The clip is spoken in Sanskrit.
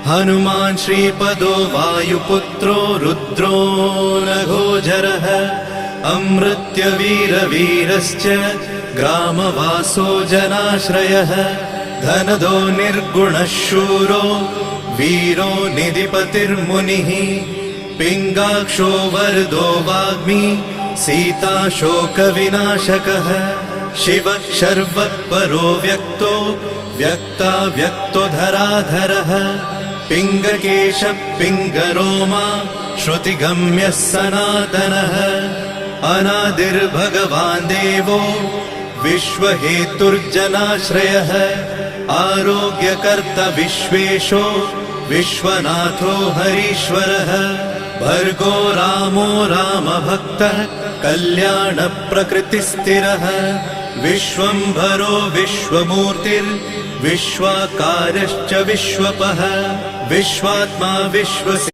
हनुमान् श्रीपदो वायुपुत्रो रुद्रो नघोजरः अमृत्यवीरवीरश्च ग्रामवासो जनाश्रयः धनदो निर्गुणः शूरो वीरो निधिपतिर्मुनिः पिङ्गाक्षो वरदो वाग्मी सीताशोकविनाशकः शिवः शर्वत्परो व्यक्तो व्यक्ताव्यक्तो धराधरः पिङ्गकेशः पिङ्गरोमा श्रुतिगम्यः सनातनः अनादिर्भगवान् देवो विश्वहेतुर्जनाश्रयः आरोग्यकर्ता विश्वेशो विश्वनाथो हरीश्वरः भर्गो रामो रामभक्तः कल्याणप्रकृतिस्थिरः विश्वम्भरो विश्वमूर्तिर्विश्वाकारश्च विश्वपः विश्वात्मा विश्वस्य